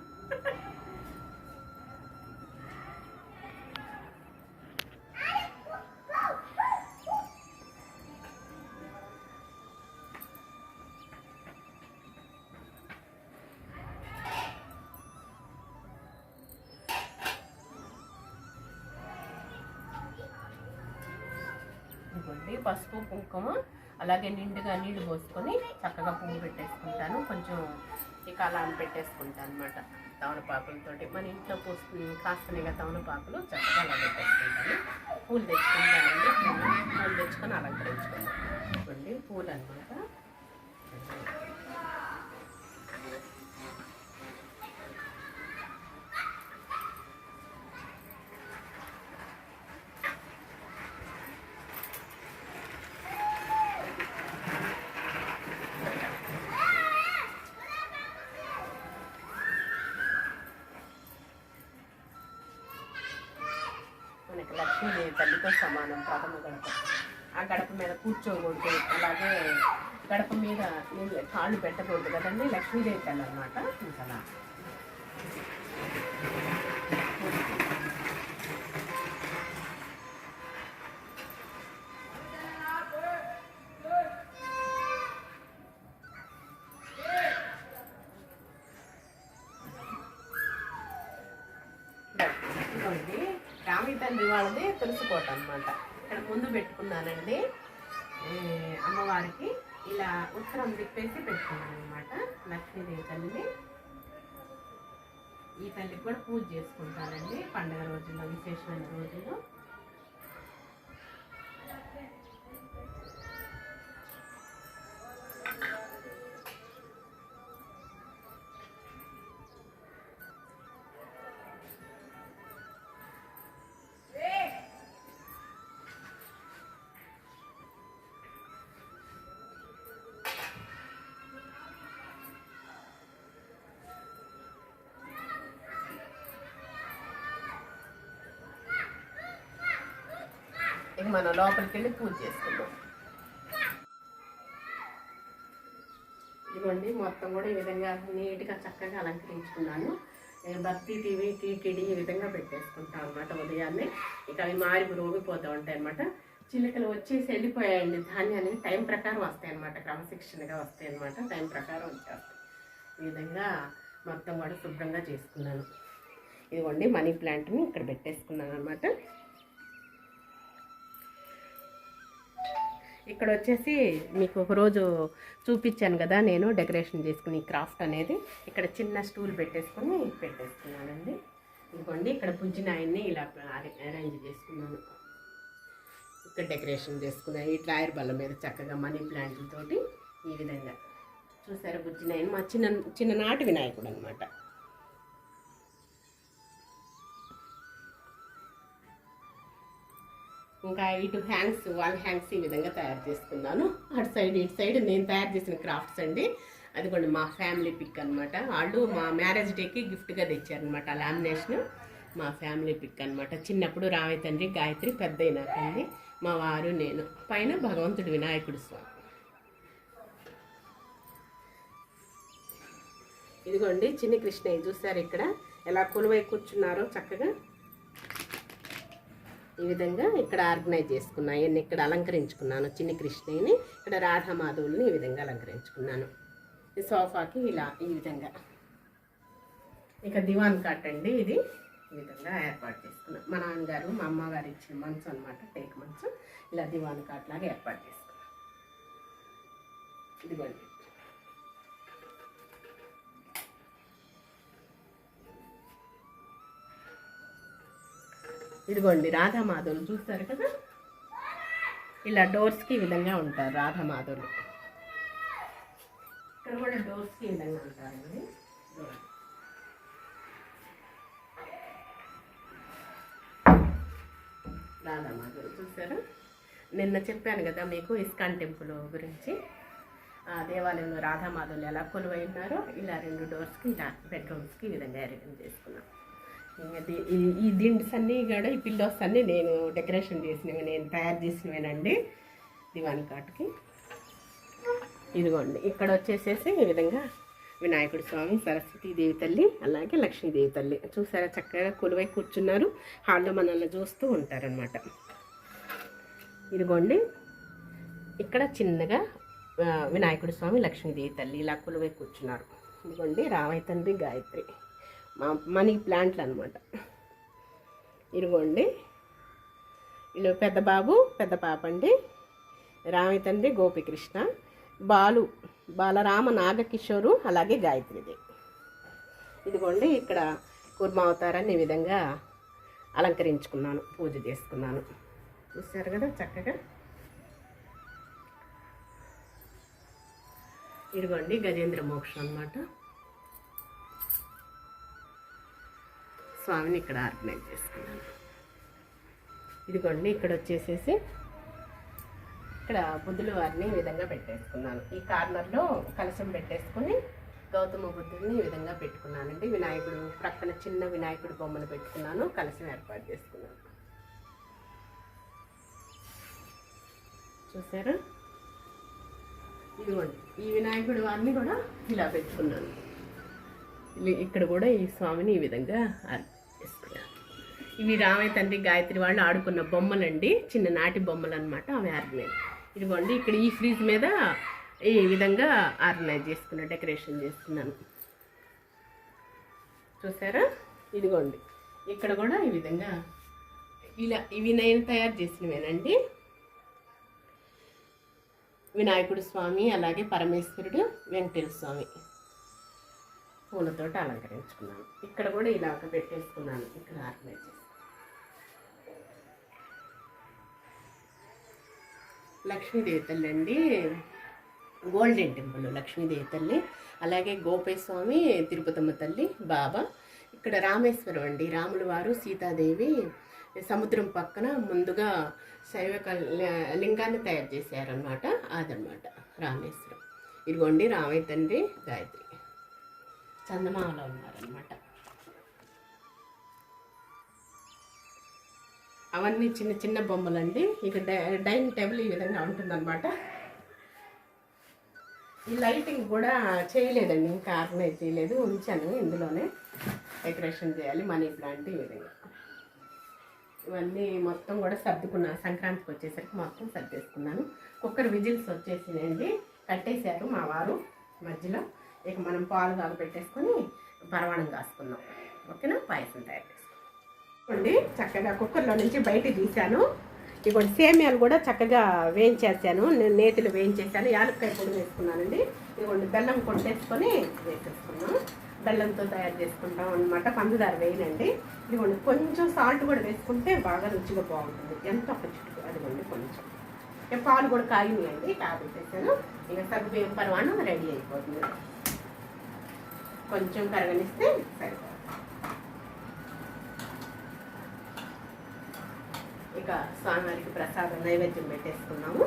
పసుపు కుంకుమ అలాగే నిండుగా నీళ్లు పోసుకొని చక్కగా పువ్వు పెట్టేసుకుంటాను. కొంచెం ఇక అలా పెట్టేసుకుంటాను అనమాట తమలపాకులతోటి. మన ఇంట్లో కాస్తున్నాయిగా తమలపాకులు, చక్కగా అలా పెట్టేసుకుంటాను. పూలు తెచ్చుకుంటానండి. పూలు తెచ్చుకొని అలంకరించుకుంటాను. పూలు అనమాట. మనకి లక్ష్మీదేవి తల్లితో సమానం ప్రథమ గడప. ఆ గడప మీద కూర్చోకూడదు, అలాగే గడప మీద కాళ్ళు పెట్టకూడదు కదండి. లక్ష్మీదేవి తల్లి అన్నమాట. ఇంకా రామి తండ్రి వాళ్ళది తులసికోట అనమాట. ఇక్కడ ముందు పెట్టుకున్నానండి అమ్మవారికి. ఇలా ఉత్తరం తిప్పేసి పెట్టుకున్నాను అనమాట లక్ష్మీదేవి తల్లిని. ఈ తల్లికి కూడా పూజ చేసుకుంటానండి పండుగ రోజుల్లో, విశేషమైన రోజుల్లో. ఇక మనం లోపలికి వెళ్ళి పూజ చేసుకుందాం. ఇదిగోండి మొత్తం కూడా ఈ విధంగా నీట్గా చక్కగా అలంకరించుకున్నాను. భక్తి టీవీ టీటీడీ ఈ విధంగా పెట్టేసుకుంటాం అనమాట ఉదయాన్నే. ఇక అవి మారి రోగిపోతూ ఉంటాయి అనమాట. చిలుకలు వచ్చేసి వెళ్ళిపోయాయండి. ధాన్యాన్ని టైం ప్రకారం వస్తాయి అనమాట, క్రమశిక్షణగా వస్తాయి అనమాట. టైం ప్రకారం వచ్చేస్తాయి. ఈ విధంగా మొత్తం కూడా శుభ్రంగా చేసుకున్నాను. ఇదిగోండి మనీ ప్లాంట్ని ఇక్కడ పెట్టేసుకున్నాను అనమాట. ఇక్కడ వచ్చేసి మీకు ఒకరోజు చూపించాను కదా నేను డెకరేషన్ చేసుకుని క్రాఫ్ట్ అనేది. ఇక్కడ చిన్న స్టూల్ పెట్టేసుకున్నానండి. ఇదిగోండి ఇక్కడ పుంజినాయన్ని ఇలా అరేంజ్ చేసుకున్నాను. ఇక్కడ డెకరేషన్ చేసుకున్నాను. ఈ డ్రాయర్ బల్ల మీద చక్కగా మనీ ప్లాంట్లతోటి ఈ విధంగా చూసారా. బుజ్జినాయని మా చిన్ననాటి వినాయకుడు అనమాట. ఇంకా ఇటు హ్యాంగ్స్, వాల్ హ్యాంగ్స్ ఈ విధంగా తయారు చేసుకున్నాను. అటు సైడ్ ఇటు సైడ్ నేను తయారు చేసిన క్రాఫ్ట్స్ అండి. అదిగోండి మా ఫ్యామిలీ పిక్ అనమాట. వాళ్ళు మా మ్యారేజ్ డేకి గిఫ్ట్గా తెచ్చారనమాట లామినేషన్. మా ఫ్యామిలీ పిక్ అనమాట. చిన్నప్పుడు రామయ్య తండ్రి, గాయత్రి, పెద్ద అయినాకండి మా వారు, నేను. పైన భగవంతుడు వినాయకుడు స్వామి. ఇదిగోండి చిన్ని కృష్ణయ్య చూసారు ఇక్కడ ఎలా కొలువై కూర్చున్నారో చక్కగా. ఈ విధంగా ఇక్కడ ఆర్గనైజ్ చేసుకున్నాను. ఇవన్నీ ఇక్కడ అలంకరించుకున్నాను. చిన్ని కృష్ణయ్యని, ఇక్కడ రాధామాధవుల్ని ఈ విధంగా అలంకరించుకున్నాను. ఈ సోఫాకి ఇలా ఈ విధంగా. ఇక దివాన్ కాట్ అండి, ఇది ఈ విధంగా ఏర్పాటు చేసుకున్నాను. మా నాన్నగారు మా అమ్మగారు ఇచ్చిన మంచం అనమాట, టేక్ మంచం. ఇలా దివాన్ కాట్ లాగా ఏర్పాటు చేసుకున్నాను. ఇదిగోండి ఇదిగోండి రాధామాధవులు చూస్తారు కదా. ఇలా డోర్స్కి ఈ విధంగా ఉంటారు రాధామాధవులు. ఇక్కడ కూడా డోర్స్కి ఈ విధంగా ఉంటారండి. రాధామాధవులు చూసారా. నిన్న చెప్పాను కదా మీకు ఇస్కాన్ టెంపుల్ గురించి. ఆ దేవాలయంలో రాధామాధవులు ఎలా కొలువై ఉన్నారో ఇలా 2 డోర్స్కి ఇలా బెడ్రూమ్స్కి ఈ విధంగా అరేంజ్ చేసుకున్నాం. ఈ దిండ్స్ అన్నీ కూడా, ఈ పిల్లోస్ అన్నీ నేను డెకరేషన్ చేసినవి, నేను తయారు చేసినవేనండి దివాన్ కాట్కి. ఇదిగోండి ఇక్కడ వచ్చేసేసి ఈ విధంగా వినాయకుడు స్వామి, సరస్వతీదేవి తల్లి, అలాగే లక్ష్మీదేవి తల్లి చూసారా చక్కగా కొలువై కూర్చున్నారు. హాల్లో మనల్ని చూస్తూ ఉంటారనమాట. ఇదిగోండి ఇక్కడ చిన్నగా వినాయకుడు స్వామి, లక్ష్మీదేవి తల్లి ఇలా కొలువై కూర్చున్నారు. ఇదిగోండి రామయ్య తండ్రి, గాయత్రి, మా మనీ ప్లాంట్లు అనమాట. ఇదిగోండి వీళ్ళు పెద్ద బాబు, పెద్ద పాప అండి. రామయ్య తండ్రి గోపికృష్ణ, బాలరామ నాగకిషోరు, అలాగే గాయత్రిదేవి. ఇదిగోండి ఇక్కడ కూర్మావతారాన్ని ఈ విధంగా అలంకరించుకున్నాను, పూజ చేసుకున్నాను. చూసారు కదా చక్కగా. ఇదిగోండి గజేంద్ర మోక్షం అన్నమాట. స్వామిని ఇక్కడ ఆర్గనైజ్ చేసుకున్నాను. ఇదిగోండి ఇక్కడ వచ్చేసేసి ఇక్కడ బుద్ధుల వారిని ఈ విధంగా పెట్టేసుకున్నాను. ఈ కార్నర్లో కలశం పెట్టేసుకొని గౌతమ బుద్ధుడిని ఈ విధంగా పెట్టుకున్నానండి. వినాయకుడు ప్రక్కన చిన్న వినాయకుడి బొమ్మను పెట్టుకున్నాను, కలశం ఏర్పాటు చేసుకున్నాను. చూసారా? ఇదిగోండి ఈ వినాయకుడి వారిని కూడా ఇలా పెట్టుకున్నాను. ఇక్కడ కూడా ఈ స్వామిని ఈ విధంగా చేసుకున్నాను. ఇవి రామయ్య తండ్రి గాయత్రి వాళ్ళు ఆడుకున్న బొమ్మలండి, చిన్ననాటి బొమ్మలు అనమాట. అవి ఆర్గనైజ్. ఇదిగోండి ఇక్కడ ఈ ఫ్రిడ్జ్ మీద ఈ విధంగా ఆర్గనైజ్ చేసుకున్నా, డెకరేషన్ చేసుకున్నాను. చూసారా? ఇదిగోండి ఇక్కడ కూడా ఈ విధంగా ఇలా ఇవి నేను తయారు చేసినవేనండి. వినాయకుడు స్వామి, అలాగే పరమేశ్వరుడు, వెంకటేశ్వర స్వామి పూలతోటి అలంకరించుకున్నాను. ఇక్కడ కూడా ఇలాగ పెట్టేసుకున్నాను. ఇక్కడ ఆర్గనైజ్ చేసి లక్ష్మీదేవి తల్లి అండి, గోల్డెన్ టెంపుల్ లక్ష్మీదేవి తల్లి, అలాగే గోపే స్వామి, తిరుపతమ్మ తల్లి, బాబా. ఇక్కడ రామేశ్వరం అండి, రాముల వారు సీతాదేవి సముద్రం పక్కన ముందుగా శైవ లింగాన్ని తయారు చేశారనమాట. అదనమాట రామేశ్వరం. ఇదిగోండి రామయ్య తండ్రి గాయత్రి చందమామలో ఉన్నారనమాట. అవన్నీ చిన్న చిన్న బొమ్మలండి. ఇక డైనింగ్ టేబుల్ ఈ విధంగా ఉంటుందన్నమాట. ఈ లైటింగ్ కూడా చేయలేదండి, ఇంకా ఆర్గనైజ్ చేయలేదు, ఉంచాను. ఇందులోనే డెకరేషన్ చేయాలి, మనీ ప్లాంట్ ఈ విధంగా. ఇవన్నీ మొత్తం కూడా సర్దుకున్నాను. సంక్రాంతికి వచ్చేసరికి మొత్తం సర్దేసుకున్నాను. కుక్కర్ విజిల్స్ వచ్చేసినాయండి, కట్టేశారు మా వారు మధ్యలో. ఇక మనం పాలు పెట్టేసుకొని పరవాణం కాసుకున్నాం. ఓకేనా? పాయసం తయారు చేసుకోండి. చక్కగా కుక్కర్లో నుంచి బయటికి తీసాను. ఇదిగోండి సేమియాలు కూడా చక్కగా వేయించేసాను, నేను నేతిలో వేయించేసాను. యాలక్కాయ పొడి వేసుకున్నానండి. ఇదిగోండి బెల్లం కొట్టేసుకొని వేసేసుకున్నాను. బెల్లంతో తయారు చేసుకుంటాం అనమాట, పంచదార వేయనండి. ఇదిగోండి కొంచెం సాల్ట్ కూడా వేసుకుంటే బాగా రుచిగా బాగుంటుంది. ఎంత ఒక చుట్టూ అదిగోండి కొంచెం. పాలు కూడా కాగినాయండి, కాబెట్టేసాను. ఇక సగ్గుబియ్యం పరమాణం రెడీ అయిపోతుంది. కొంచెం కరగనిస్తే సరిపోతుంది. ఇక స్వామివారికి ప్రసాదం నైవేద్యం పెట్టేసుకున్నాము.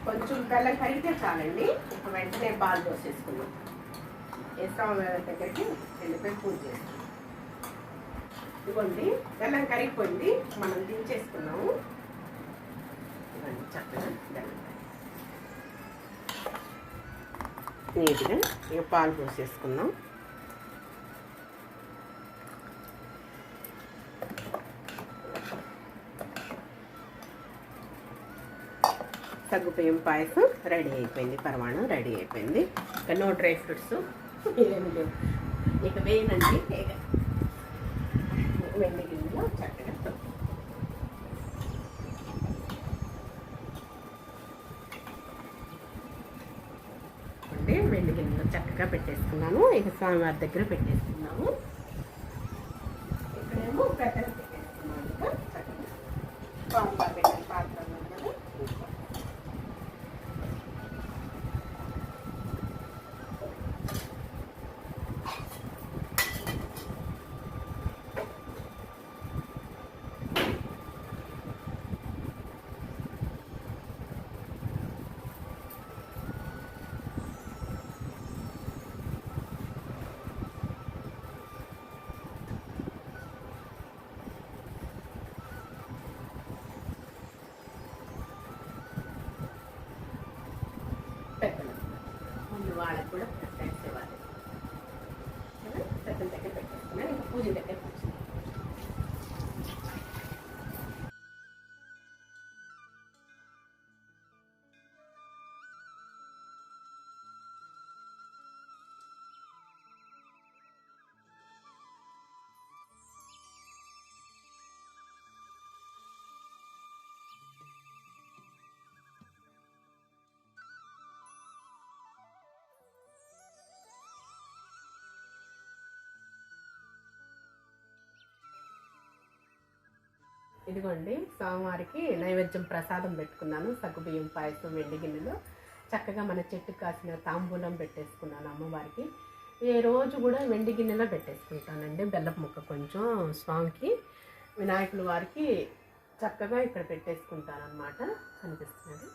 కొంచెం బెల్లం కరిగితే చాలండి. ఇక వెంటనే పాలు పోసేసుకున్నాం. స్వామివారి దగ్గరికి వెళ్ళిపోయి పూజ చేస్తాం. ఇదిగోండి బెల్లం కరిగిపోయింది, మనం దించేసుకున్నాము. ఇవన్నీ చక్కగా బెల్లం నీట్గా ఇక పాలు పోసేసుకున్నాం. సగ్గుబియ్యం పాయసం రెడీ అయిపోయింది, పరమాణం రెడీ అయిపోయింది. ఇక నో డ్రై ఫ్రూట్స్ ఏమి లేవు. ఇక వేయనండి. ఇక వెండి గిన్నెలో చక్కగా అంటే వెండి గిన్నెలో చక్కగా పెట్టేసుకున్నాను. ఇక స్వామివారి దగ్గర పెట్టేసుకున్నాము. ఇక్కడేమో పెద్దలు పెట్టేసుకున్నాను. ఇక చక్కగా స్వామివారి పెట్టిన పాత్రలు కదా. ఇదిగోండి స్వామివారికి నైవేద్యం ప్రసాదం పెట్టుకున్నాను. సగ్గుబియ్యం పాయసం వెండి గిన్నెలో చక్కగా మన చెట్టుకు కాసిన తాంబూలం పెట్టేసుకున్నాను అమ్మవారికి. ఏ రోజు కూడా వెండి గిన్నెలో పెట్టేసుకుంటానండి. బెల్లపు ముక్క కొంచెం స్వామికి, వినాయకుల వారికి చక్కగా ఇక్కడ పెట్టేసుకుంటాను అన్నమాట. కనిపిస్తుంది.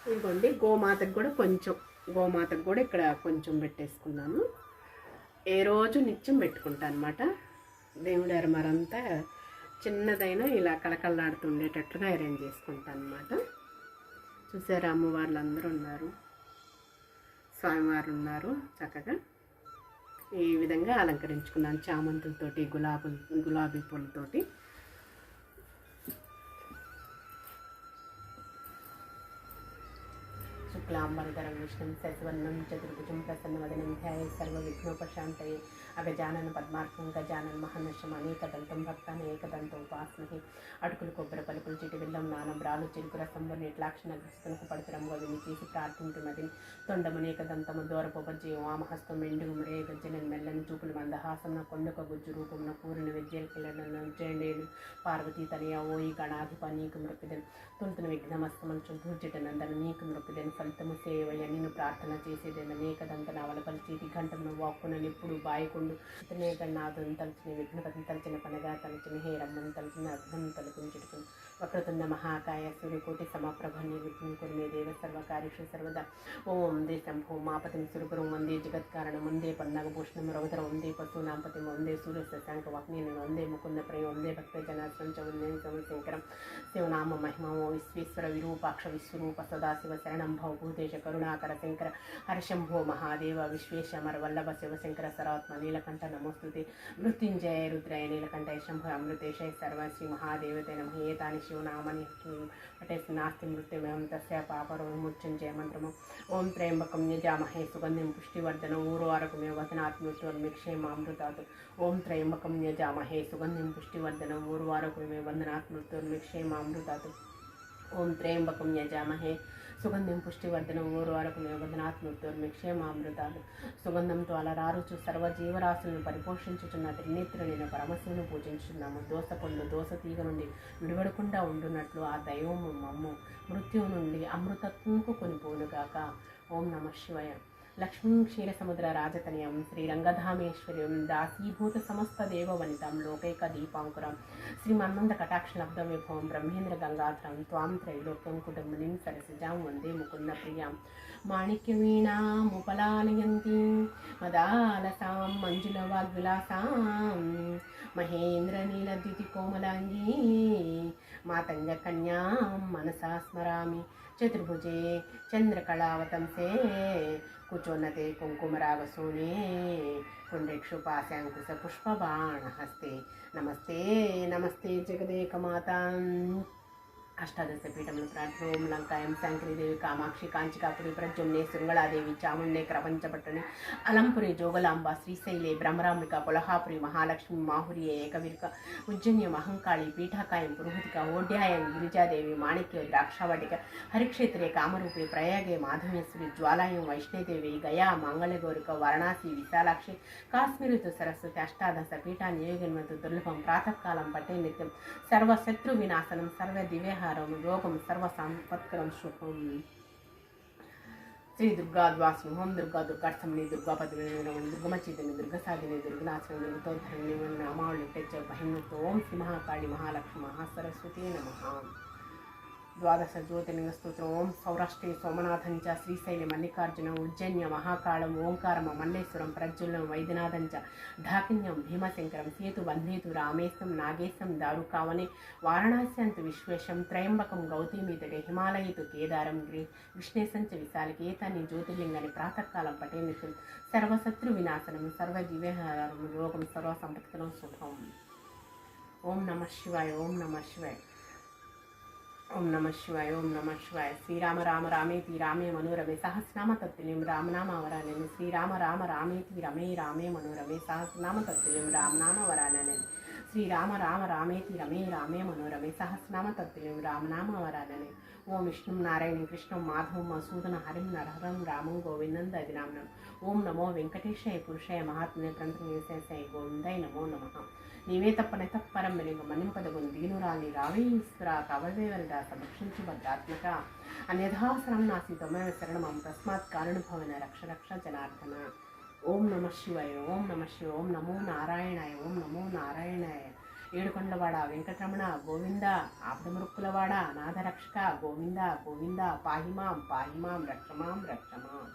ఇదిగోండి గోమాతకు కూడా ఇక్కడ కొంచెం పెట్టేసుకున్నాను. ఏ రోజు నిత్యం పెట్టుకుంటాను అన్నమాట. దేవుడి అరమరంతా చిన్నదైనా ఇలా కళకళలాడుతుండేటట్లుగా అరేంజ్ చేసుకుంటాను అన్నమాట. చూసారా, అమ్మవార్లు అందరూ ఉన్నారు, స్వామివారు ఉన్నారు. చక్కగా ఈ విధంగా అలంకరించుకున్నాను చామంతులతోటి, గులాబీ పూలతోటి. శుక్లాంబరధరం విష్ణుం శశివర్ణం చతుర్భుజం ప్రసన్నవదనం ధ్యాయే సర్వవిఘ్నోపశాంతయే అగజానన పద్మార్కం గజానన మహర్నిశం అనేకదంతం భక్తానేకదంతోపాస్మహే. అటుకులు కొబ్బరి పలుకులు చిటి బిల్లం నానబ్రాలు చెరుకు రసంబు నీట్లాక్షణ గ్రస్తులకు పడుతురం గోవిని చేసి ప్రార్థింటుమది తొండమనేకదంతము దూరపోపజ్జీవం వామహస్తం మెండుగు మరే గజ్జనని మెల్లని చూపులు మందహాసన కొండక గుజ్జు రూపమున పూరిన విద్యలు పార్వతీ తనయ ఓయి గణాధిప నీకు మృపిదన్ తుంతున విఘ్నమస్తమంచు దూర్జట నందన నీకు మృపిదన్ ఫలితము సేవయ్య నిన్ను ప్రార్థన చేసేదన్న అనేకదంత నవలపలిచేటి గంటను వాక్కున నిప్పుడు బాయకుండు అనేకనాథం తలచిన విఘ్నపతిని తలచిన పనగా తలచిన హేరమ్మను తలచిన అర్థం తలపించుకుని వక్రతుండ మహాకాయ సూర్యకోటి సమప్రభ నిర్విఘ్నం కురుమే దేవ సర్వకార్యేషు సర్వదా. ఓం దే శంభో మాపతిం సురగురం వందే జగత్కారణం వందే పన్నాగభూషణం రౌద్రం వందే పశూనాంపతిం వందే సూర్య శశాంక వహ్నేను వందే ముకుంద ప్రియ వందే భక్త జనాశ్రం చ వందే శంకరం శివనామ మహిమో విశ్వేశ్వర విరూపాక్ష విశ్వరూప సదాశివ శరణం భవ భూతేశ కరుణాకర శంకర హరిశంభో మహాదేవ విశ్వేశమర వల్లభ శివశంకర సరాత్మ నీలకంఠ నమోస్తుతే మృత్యుంజయ రుద్రయ నీలకంఠ శంభో అమృతేశయ సర్వ శ్రీ మహాదేవతే నమః. ఏతాని శివనామని పఠేసి నాస్తి మృత్యుమేవం తస్య పాపరో విముచ్యుంజయ మంత్రము. ఓం త్రయంబకం యజామహే సుగంధిం పుష్టివర్ధనం ఊర్వారకమే వదనాత్మృత్యుర్మిక్షేమామృతాత్. ఓం త్రయంబకం యజామహే సుగంధిం పుష్టివర్ధనం ఊర్వారకమే వందనాత్మృత్యుర్మిక్షేమామృతాత్. ఓం త్రయంబకం యజామహే సుగంధం పుష్టివర్ధనం ఊర్వారకమే వదనాత్మృత్యుర్మిక్షేమామృతాలు. సుగంధంతో అలరారుచు సర్వజీవరాశులను పరిపోషించుచున్న త్రినేత్రులైన పరమశివుని పూజించున్నాము. దోసపండు దోస తీగ నుండి విడివడకుండా ఉండునట్లు ఆ దైవము మమ్ము మృత్యువు నుండి అమృతత్వంకు కొనిపోనుగాక. ఓం నమః శివాయ. లక్ష్మీ క్షీరసముద్ర రాజతనయం శ్రీరంగధామేశ్వర్యం దాసీభూత సమస్త దేవవనితం లోకైక దీపాంకురం శ్రీమన్మంద కటాక్షలబ్ధ విభవం బ్రహ్మేంద్ర గంగాధరం త్వాం త్రైలోక్యం కుటుంబినిం సరసిజాం వందే ముకుంద ప్రియాం. మాణిక్య వీణాముపలాలయంతి మదాలసాం మంజుల వాగ్విలాసాం మహేంద్ర నీలద్యుతి కోమలాంగీ మాతంగ కన్యాం మనసా స్మరామి. చతుర్భుజే చంద్రకళావతంసే కుచోన్నతే కుంకుమరాగసూనే పుండ్రేక్షుపాశాంకుశ పుష్పబాణహస్తే. నమస్తే నమస్తే జగదేకమాతా. అష్టాదశ పీఠములు ప్రార్థన. ఓం లంకాయం శంకరీదేవి కామాక్షి కాంచికాపురి ప్రజుమ్నే శృంగళాదేవి చాముండే క్రపంచపట్టణి అలంపురి జోగలాంబ శ్రీశైలే బ్రహ్మరాంబిక పొలహాపురి మహాలక్ష్మి మాహురి ఏకవిర్క ఉజ్జన్య మహంకాళి పీఠాకాయం పురుహతిక ఓడ్యాయం గిరిజాదేవి మాణిక్య ద్రాక్షావటిక హరిక్షేత్రే కామరూపే ప్రయాగే మాధవేశ్వరి జ్వాలాయం వైష్ణోదేవి గయా మంగళగౌరిక వారణాసి విశాలాక్షి కాశ్మీరుతు సరస్వతి. అష్టాదశ పీఠాన్ని యోగిన్మతు దుర్లభం ప్రాతకాలం పట్టే నిత్యం సర్వశత్రు వినాశనం సర్వ దివ్యహారం యోగం సర్వ సంపత్కరం శుభం. శ్రీ దుర్గా ద్వాస్మహం దుర్గా దుర్గార్థంని దుర్గాపతి దుర్గమచితిని దుర్గసాధిని దుర్గనాశనం దుర్గోద్ధరణి నామావళి తెచ్చ బహిర్ముక్త. ఓం శ్రీ మహాకాళి మహాలక్ష్మి మహాసరస్వతి నమః. ద్వాదశ జ్యోతిర్లింగ స్తోత్రం. ఓం సౌరాష్ట్రే సోమనాథంచ శ్రీశైలి మల్లికార్జున ఉజ్జన్య మహాకాళం ఓంకారమ మల్లేశ్వరం ప్రజ్వలం వైద్యనాథంచ ఢాకిన్యం భీమశంకరం సేతు బంధేతు రామేశం నాగేశం దారుకావనే వారణాస్యంతు విశ్వేశం త్రయంబకం గౌతమీతడే హిమాలయతు కేదారం విష్ణేశంచ విశాలికి. ఏతాన్ని జ్యోతిర్లింగాన్ని ప్రాతకాలం పటే నిత్యం సర్వశత్రు వినాశనం సర్వ దివ్యహారం యోగం సర్వ సంపత్కరం శుభం. ఓం నమః శివాయ. ఓం నమః శివాయ. ఓం నమః శివాయ. ఓం నమః శివాయ. శ్రీరామ రామ రామేతి రామే మనోరమే సహస్రనామ తత్తుల్యం రామనామ వరానని. శ్రీరామ రామ రామేతి రమే రామే మనోరమే సహస్రనామ తత్తుల్యం రామనామ వరానని. శ్రీరామ రామ రామేతి రమే రామే మనోరమే సహస్రనామ తత్తుల్యం రామనామ వరానని. ఓం విష్ణుం నారాయణం కృష్ణం మాధవం మసూదన హరిం నరహరం రామం గోవిందం దదినామనం. ఓం నమో వెంకటేశాయ పురుషాయ మహాత్మ్య గ్రంథ గోవిందాయ నమో నమః. నీవే తప్పనే తప్పరం వెలుగు మన్నింపదగును దీనురాలి రావే ఈశ్వర కవవేవరద సమక్షించు భద్రాత్మక అన్యథాసనం నాసి తొమ్మివ శరణమం తస్మాత్ కారణభవన రక్ష రక్ష జనార్దన. ఓం నమ శివాయ, ఓం నమ శివ, ఓం నమో నారాయణాయ, ఓం నమో నారాయణాయ. ఏడుకొండలవాడ వెంకటరమణ గోవింద, ఆపదమృక్కులవాడ నాథరక్షక గోవింద గోవింద, పాహిమాం పాహిమాం రక్షమాం రక్షమాం.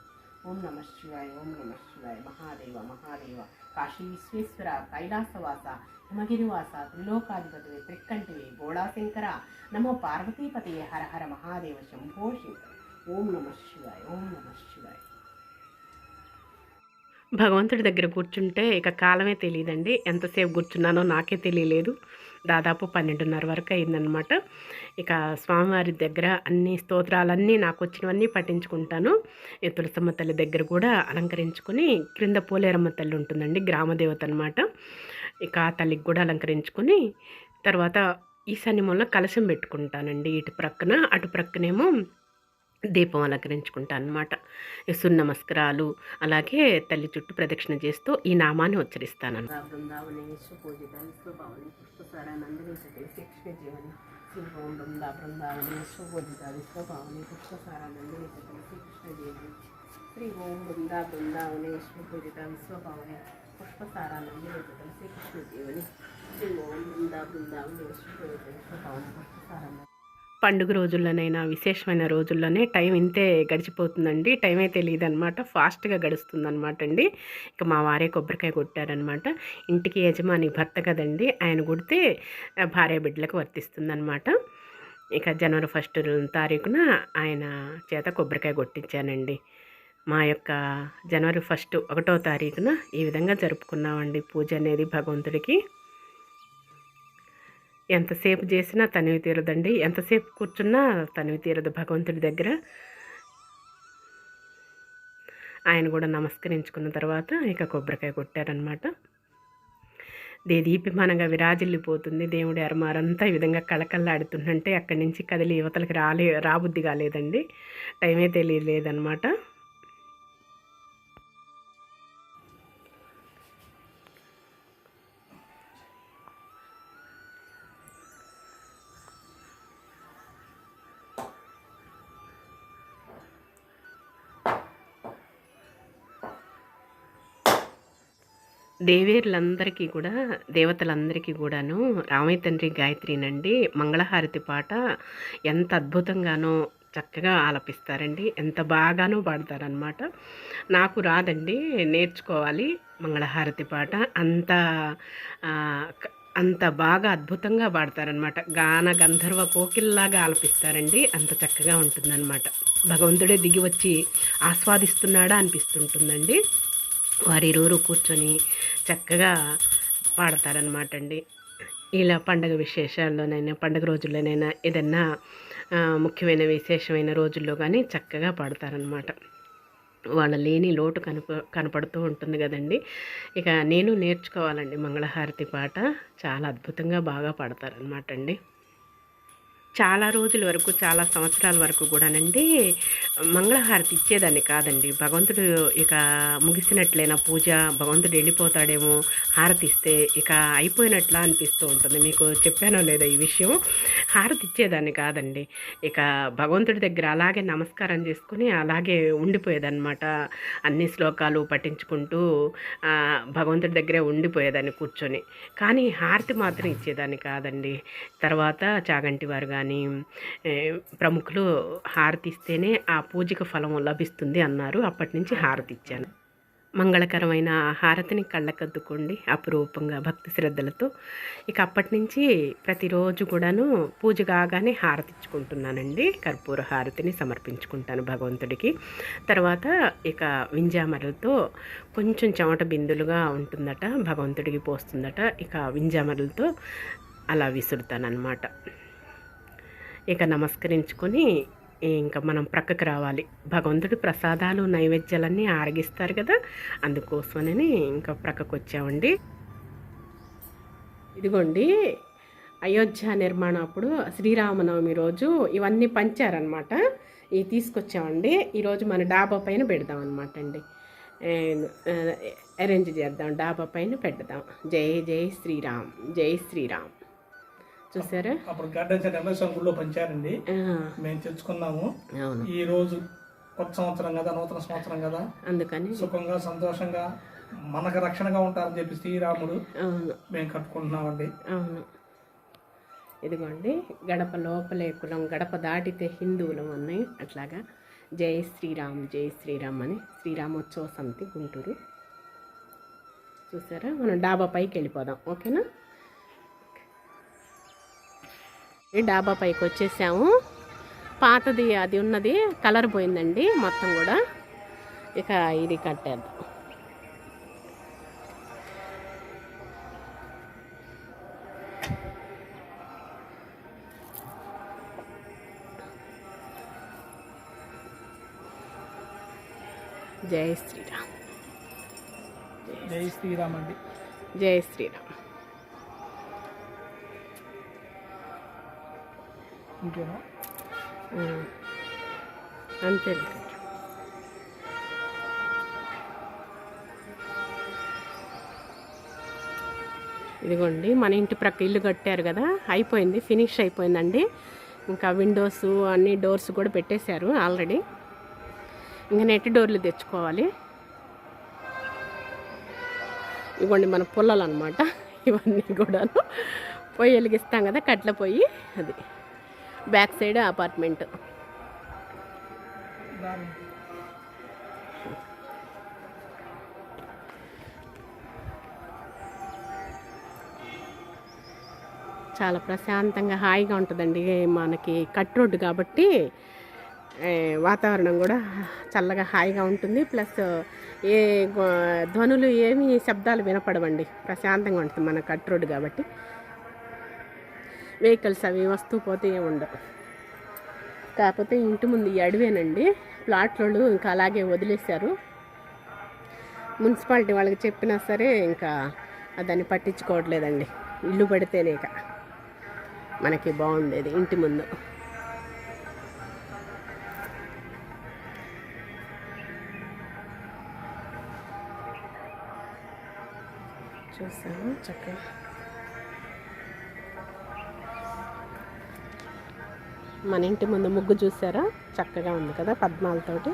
ఓం నమ శివాయ, ఓం నమ శివాయ. మహాదేవ మహాదేవ, కాశీ విశ్వేశ్వర, కైలాసవాస, హిమగిరివాస, త్రిలోకాధిపతివే, త్రిక్కంటివే, బోళాశంకర, నమో పార్వతీపతియే, హర హర మహాదేవ శంభో శంకర. ఓం నమ శివాయ, ఓం నమ శివాయ. భగవంతుడి దగ్గర కూర్చుంటే ఇక కాలమే తెలియదండి. ఎంతసేపు కూర్చున్నానో నాకే తెలియలేదు. దాదాపు 12:30 వరకు అయిందనమాట. ఇక స్వామివారి దగ్గర అన్ని స్తోత్రాలన్నీ నాకు వచ్చినవన్నీ పఠించుకుంటాను. తులసమ్మ తల్లి దగ్గర కూడా అలంకరించుకొని, క్రింద పోలేరమ్మ తల్లి ఉంటుందండి, గ్రామదేవత అనమాట. ఇక ఆ తల్లికి కూడా అలంకరించుకొని తర్వాత ఈశాన్యంలో కలశం పెట్టుకుంటానండి. ఇటు ప్రక్కన అటు ప్రక్కనేమో దీపం అలంకరించుకుంటాను అనమాట. సూర్య నమస్కారాలు, అలాగే తల్లి చుట్టూ ప్రదక్షిణ చేస్తూ ఈ నామాన్ని ఉచ్చరిస్తాను. శ్రీ ఓం బృందా బృందావనేశ్వర పూజిత విశ్వభావనే పుష్పసారానంది శ్రీకృష్ణదేవుని. శ్రీ ఓం బృందా బృందావనేశ్వర పూజిత విశ్వభావనే పుష్పసారానంది. పండుగ రోజుల్లోనైనా విశేషమైన రోజుల్లోనే టైం ఇంతే గడిచిపోతుందండి. టైమే తెలియదు అనమాట, ఫాస్ట్గా గడుస్తుంది అనమాట అండి. ఇక మా వారే కొబ్బరికాయ కొట్టారనమాట. ఇంటికి యజమాని భర్త కదండి, ఆయన కొడితే భార్య బిడ్డలకు వర్తిస్తుంది అనమాట. ఇక జనవరి 1 తారీఖున ఆయన చేత కొబ్బరికాయ కొట్టించానండి. మా యొక్క జనవరి 1వ తారీఖున ఈ విధంగా జరుపుకున్నామండి పూజ అనేది భగవంతుడికి. ఎంతసేపు చేసినా తనివి తీరదండి, ఎంతసేపు కూర్చున్నా తనివి తీరదు భగవంతుడి దగ్గర. ఆయన కూడా నమస్కరించుకున్న తర్వాత ఇక కొబ్బరికాయ కొట్టారనమాట. దీప్యమానంగా విరాజిల్లిపోతుంది దేవుడి అరమారంతా ఈ విధంగా కళకళలాడుతుందంటే అక్కడి నుంచి కదిలి యువతలకి రాబుద్ది కాలేదండి. టైమే తెలియలేదన్నమాట. దేవేరులందరికీ కూడా, దేవతలందరికీ కూడాను రామయ్య తండ్రి గాయత్రినండి మంగళహారతి పాట ఎంత అద్భుతంగానో చక్కగా ఆలపిస్తారండి. ఎంత బాగానో పాడతారనమాట. నాకు రాదండి, నేర్చుకోవాలి మంగళహారతి పాట. అంత బాగా అద్భుతంగా పాడతారనమాట. గాన గంధర్వ కోకిల్లాగా ఆలపిస్తారండి. అంత చక్కగా ఉంటుందన్నమాట. భగవంతుడే దిగి వచ్చి ఆస్వాదిస్తున్నాడా అనిపిస్తుంటుందండి. వారిరువురు కూర్చొని చక్కగా పాడతారనమాట అండి. ఇలా పండగ విశేషాల్లోనైనా, పండగ రోజుల్లోనైనా, ఏదన్నా ముఖ్యమైన విశేషమైన రోజుల్లో కానీ చక్కగా పాడతారనమాట. వాళ్ళ లేని లోటు కనపడుతూ ఉంటుంది కదండి. ఇక నేను నేర్చుకోవాలండి మంగళహారతి పాట. చాలా అద్భుతంగా బాగా పాడతారనమాట అండి. చాలా రోజుల వరకు, చాలా సంవత్సరాల వరకు కూడానండి మంగళహారతి ఇచ్చేదాన్ని కాదండి. భగవంతుడు ఇక ముగిసినట్లయినా పూజ, భగవంతుడు వెళ్ళిపోతాడేమో హారతి ఇస్తే ఇక అయిపోయినట్లా అనిపిస్తూ ఉంటుంది. మీకు చెప్పానో లేదా ఈ విషయం. హారతి ఇచ్చేదాన్ని కాదండి. ఇక భగవంతుడి దగ్గర అలాగే నమస్కారం చేసుకుని అలాగే ఉండిపోయేదన్నమాట. అన్ని శ్లోకాలు పఠించుకుంటూ భగవంతుడి దగ్గరే ఉండిపోయేదాన్ని కూర్చొని. కానీ హారతి మాత్రం ఇచ్చేదాన్ని కాదండి. తర్వాత చాగంటి వారు కానీ ప్రముఖులు హారతి ఇస్తేనే ఆ పూజకు ఫలం లభిస్తుంది అన్నారు. అప్పటి నుంచి హారతి ఇచ్చాను. మంగళకరమైన హారతిని కళ్ళకద్దుకోండి అపురూపంగా భక్తి శ్రద్ధలతో. ఇక అప్పటి నుంచి ప్రతిరోజు కూడాను పూజ కాగానే హారతి ఇచ్చుకుంటున్నానండి. కర్పూర హారతిని సమర్పించుకుంటాను భగవంతుడికి. తర్వాత ఇక వింజామరలతో కొంచెం చెమట బిందులుగా ఉంటుందట, భగవంతుడికి పోస్తుందట. ఇక వింజామరలతో అలా విసురుతానన్నమాట. ఇక నమస్కరించుకొని ఇంకా మనం ప్రక్కకు రావాలి. భగవంతుడి ప్రసాదాలు నైవేద్యాలన్నీ ఆరగిస్తారు కదా, అందుకోసమని ఇంకా ప్రక్కకు వచ్చామండి. ఇదిగోండి అయోధ్య నిర్మాణం అప్పుడు శ్రీరామనవమి రోజు ఇవన్నీ పంచారనమాట. ఇవి తీసుకొచ్చామండి. ఈరోజు మన డాబా పైన పెడదాం అనమాట అండి. అరేంజ్ చేద్దాం, డాబా పైన పెడదాం. జై జై శ్రీరామ్, జై శ్రీరామ్. చూసారా? అప్పుడు గడ్డ గుళ్ళో పంచారండి, మేము తెచ్చుకున్నాము. ఈ రోజు కొత్త సంవత్సరం కదా, నూతన సంవత్సరం కదా, అందుకని సుఖంగా సంతోషంగా మనకు రక్షణగా ఉంటారని చెప్పి శ్రీరాముడు మేము కట్టుకుంటున్నామండి. అవును, ఇదిగోండి గడప లోపలే కులం, గడప దాటితే హిందువులం అన్నాయి. అట్లాగా జై శ్రీరామ్, జై శ్రీరామ్ అని శ్రీరామోత్సవ సమితి గుంటూరు. చూసారా? మనం డాబా పైకి వెళ్ళిపోదాం. ఓకేనా? ఈ డాబా పైకి వచ్చేసాము. పాతది అది ఉన్నది కలర్ పోయిందండి మొత్తం కూడా. ఇక ఇది కట్టేద్దాం. జై శ్రీరామ్, జై శ్రీరామ్ అండి, జై శ్రీరామ్. ఇంకేనా? అంతే. ఇదిగోండి మన ఇంటి ప్రక్క ఇల్లు కట్టారు కదా, అయిపోయింది, ఫినిష్ అయిపోయిందండి. ఇంకా విండోస్ అన్ని డోర్స్ కూడా పెట్టేశారు ఆల్రెడీ. ఇంకా నెట్ డోర్లు తెచ్చుకోవాలి. ఇవ్వండి మన పుల్లలు అనమాట ఇవన్నీ కూడాను. పొయ్యి వెలిగిస్తాం కదా, కట్ల పొయ్యి. అది బ్యాక్ సైడ్ అపార్ట్మెంట్. చాలా ప్రశాంతంగా హాయిగా ఉంటుందండి. మనకి కట్ రోడ్డు కాబట్టి వాతావరణం కూడా చల్లగా హాయిగా ఉంటుంది. ప్లస్ ఏ ధ్వనులు ఏమి శబ్దాలు వినపడవండి, ప్రశాంతంగా ఉంటుంది మన కట్ రోడ్డు కాబట్టి. వెహికల్స్ అవి వస్తూ పోతే ఏమి ఉండవు. కాకపోతే ఇంటి ముందు ఈ అడివేనండి, ప్లాట్లు ఇంకా అలాగే వదిలేశారు. మున్సిపాలిటీ వాళ్ళకి చెప్పినా సరే ఇంకా దాన్ని పట్టించుకోవట్లేదండి. ఇల్లు పడితేనే ఇక మనకి బాగుండేది ఇంటి ముందు. చూసాము చక్కగా. మన ఇంటి ముందు ముగ్గు చూసారా, చక్కగా ఉంది కదా పద్మాలతోటి.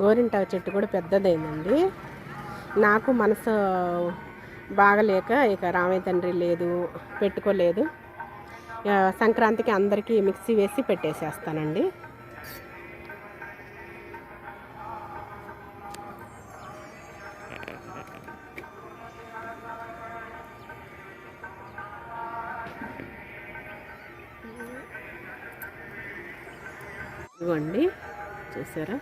గోరింటాకు చెట్టు కూడా పెద్దదైందండి. నాకు మనసు బాగలేక ఇక రామయ్య తండ్రి లేదు, పెట్టుకోలేదు. సంక్రాంతికి అందరికీ మిక్సీ వేసి పెట్టేసేస్తానండి. ఇవ్వండి చూసారా?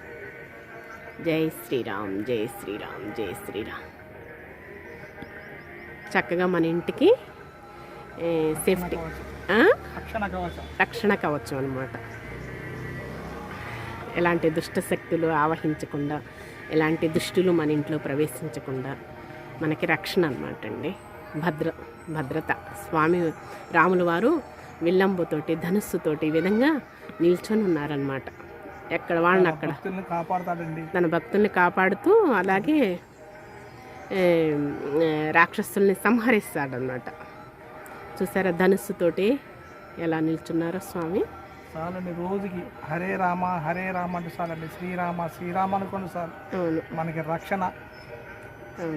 జై శ్రీరామ్, జై శ్రీరామ్, జై శ్రీరామ్. చక్కగా మన ఇంటికి సేఫ్టీ, రక్షణ కవచం అనమాట. ఎలాంటి దుష్ట శక్తులు ఆవహించకుండా, ఎలాంటి దుష్టులు మన ఇంట్లో ప్రవేశించకుండా మనకి రక్షణ అనమాట అండి. భద్రత. స్వామి రాముల వారు విల్లంబుతోటి, ధనుస్సుతోటి ఈ విధంగా నిల్చొని ఉన్నారనమాట. ఎక్కడ వాళ్ళని అక్కడ తన భక్తుల్ని కాపాడుతూ, అలాగే రాక్షసుల్ని సంహరిస్తాడనమాట. చూసారా ధనుస్సుతోటి ఎలా నిల్చున్నారో స్వామి. చాలండి, రోజుకి హరే రామ హరే రామ అంటే చాలండి. శ్రీరామ శ్రీరామ అనుకోండి సార్. అవును, మనకి రక్షణ.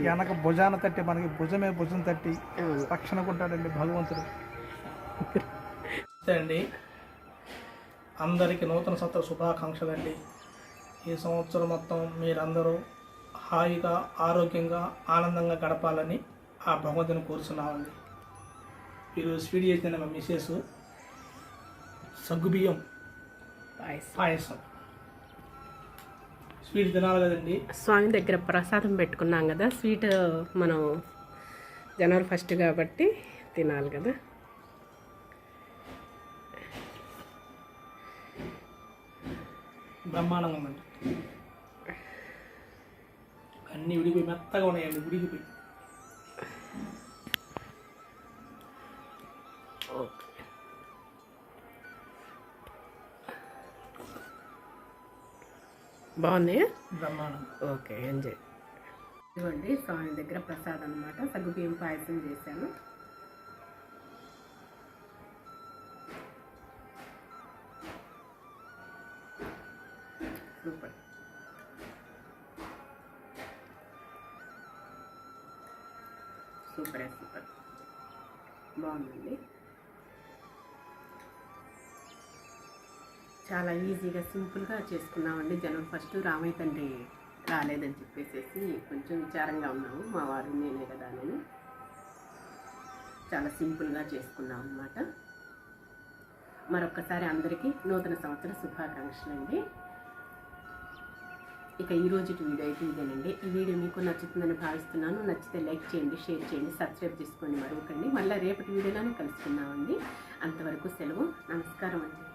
వెనక భుజాన తట్టి, మనకి భుజం తట్టి రక్షణ కొంటాడండి భగవంతుడు. అండి, అందరికీ నూతన సంవత్సర శుభాకాంక్షలు అండి. ఈ సంవత్సరం మొత్తం మీరందరూ హాయిగా, ఆరోగ్యంగా, ఆనందంగా గడపాలని ఆ భగవంతుని కోరుతున్నామండి. ఈరోజు స్వీట్ చేసిన మా మిస్సెస్ సగ్గుబియ్యం పాయసం. స్వీట్ తినాలి కదండి. స్వామి దగ్గర ప్రసాదం పెట్టుకున్నాం కదా, స్వీట్ మనం జనవరి 1 కాబట్టి తినాలి కదా. బ్రహ్మాండంగా ఉందండి. అన్నీ ఉడికిపోయి మెత్తగా ఉన్నాయండి, ఉడికిపోయి. బాగున్నాయి. బ్రహ్మాండం. Okay, enjoy. ఇదిగోండి స్వామి దగ్గర ప్రసాదం అనమాట. సగ్గుబియ్యం పాయసం చేశాను. సూపర్. సూపర్ సూపర్ బాగుందండి. చాలా ఈజీగా సింపుల్గా చేసుకున్నామండి. జనం ఫస్ట్ రామయ్య తండ్రి రాలేదని చెప్పేసి కొంచెం విచారంగా ఉన్నాము, మా వారు నేనే కదా అని. చాలా సింపుల్గా చేసుకున్నాం అన్నమాట. మరొక్కసారి అందరికీ నూతన సంవత్సర శుభాకాంక్షలు అండి. ఇక ఈరోజు వీడియో అయితే ఇదేనండి. ఈ వీడియో మీకు నచ్చుతుందని భావిస్తున్నాను. నచ్చితే లైక్ చేయండి, షేర్ చేయండి, సబ్స్క్రైబ్ చేసుకోండి మరొకండి. మళ్ళీ రేపటి వీడియోలోనే కలుసుకుందామండి. అంతవరకు సెలవు. నమస్కారం అండి.